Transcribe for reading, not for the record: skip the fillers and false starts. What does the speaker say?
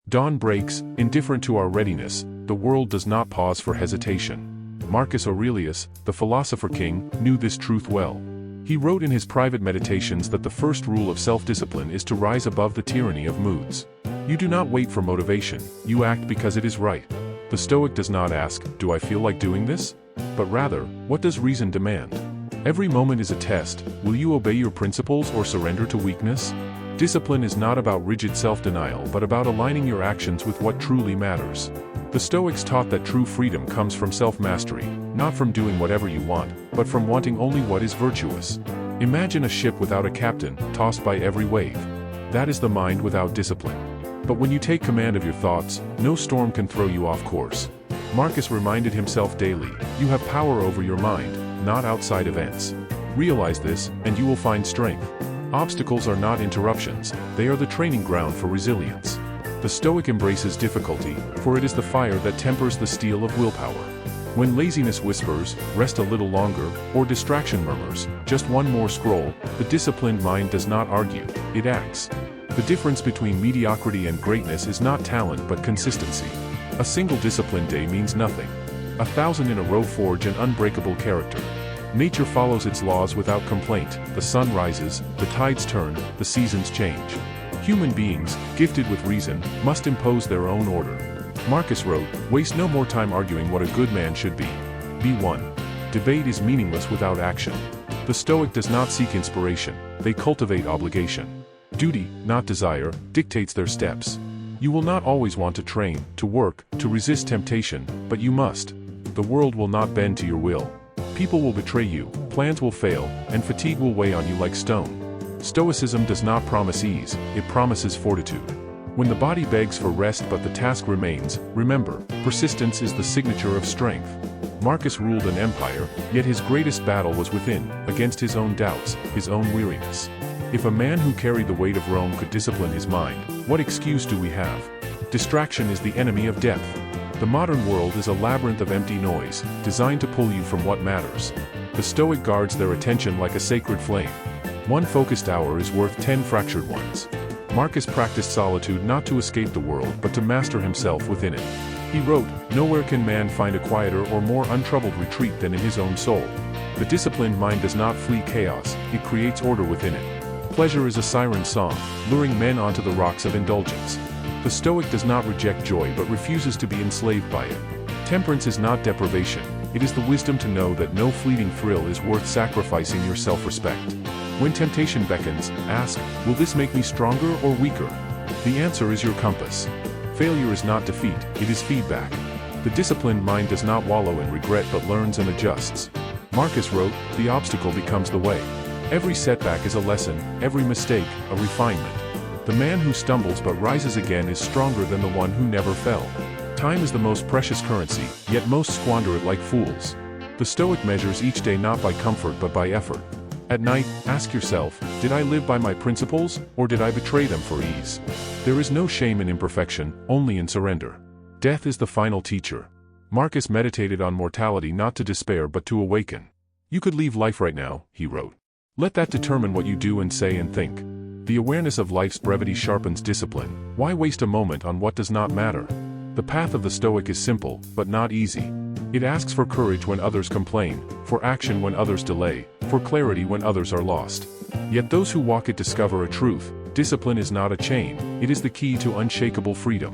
Dawn breaks, indifferent to our readiness, the world does not pause for hesitation. Marcus Aurelius, the philosopher king, knew this truth well. He wrote in his private meditations that the first rule of self-discipline is to rise above the tyranny of moods. You do not wait for motivation, you act because it is right. The Stoic does not ask, "Do I feel like doing this?" but rather, "What does reason demand?" Every moment is a test. Will you obey your principles or surrender to weakness? Discipline is not about rigid self-denial but about aligning your actions with what truly matters. The Stoics taught that true freedom comes from self-mastery, not from doing whatever you want, but from wanting only what is virtuous. Imagine a ship without a captain, tossed by every wave. That is the mind without discipline. But when you take command of your thoughts, no storm can throw you off course. Marcus reminded himself daily, you have power over your mind, not outside events. Realize this, and you will find strength. Obstacles are not interruptions, they are the training ground for resilience. The Stoic embraces difficulty, for it is the fire that tempers the steel of willpower. When laziness whispers, "Rest a little longer," or distraction murmurs, "Just one more scroll," the disciplined mind does not argue, it acts. The difference between mediocrity and greatness is not talent but consistency. A single disciplined day means nothing. 1,000 in a row forge an unbreakable character. Nature follows its laws without complaint. The sun rises, the tides turn, the seasons change. Human beings, gifted with reason, must impose their own order. Marcus wrote, "Waste no more time arguing what a good man should be. Be one." Debate is meaningless without action. The Stoic does not seek inspiration, they cultivate obligation. Duty, not desire, dictates their steps. You will not always want to train, to work, to resist temptation, but you must. The world will not bend to your will. People will betray you, plans will fail, and fatigue will weigh on you like stone. Stoicism does not promise ease, it promises fortitude. When the body begs for rest but the task remains, remember, persistence is the signature of strength. Marcus ruled an empire, yet his greatest battle was within, against his own doubts, his own weariness. If a man who carried the weight of Rome could discipline his mind, what excuse do we have? Distraction is the enemy of depth. The modern world is a labyrinth of empty noise, designed to pull you from what matters. The Stoic guards their attention like a sacred flame. One focused hour is worth 10 fractured ones. Marcus practiced solitude not to escape the world but to master himself within it. He wrote, "Nowhere can man find a quieter or more untroubled retreat than in his own soul." The disciplined mind does not flee chaos, it creates order within it. Pleasure is a siren song, luring men onto the rocks of indulgence. The Stoic does not reject joy but refuses to be enslaved by it. Temperance is not deprivation, it is the wisdom to know that no fleeting thrill is worth sacrificing your self-respect. When temptation beckons, ask, "Will this make me stronger or weaker?" The answer is your compass. Failure is not defeat, it is feedback. The disciplined mind does not wallow in regret but learns and adjusts. Marcus wrote, "The obstacle becomes the way." Every setback is a lesson, every mistake, a refinement. The man who stumbles but rises again is stronger than the one who never fell. Time is the most precious currency, yet most squander it like fools. The Stoic measures each day not by comfort but by effort. At night, ask yourself, did I live by my principles, or did I betray them for ease? There is no shame in imperfection, only in surrender. Death is the final teacher. Marcus meditated on mortality not to despair but to awaken. You could leave life right now, he wrote. Let that determine what you do and say and think. The awareness of life's brevity sharpens discipline. Why waste a moment on what does not matter? The path of the Stoic is simple, but not easy. It asks for courage when others complain, for action when others delay, for clarity when others are lost. Yet those who walk it discover a truth: discipline is not a chain, it is the key to unshakable freedom.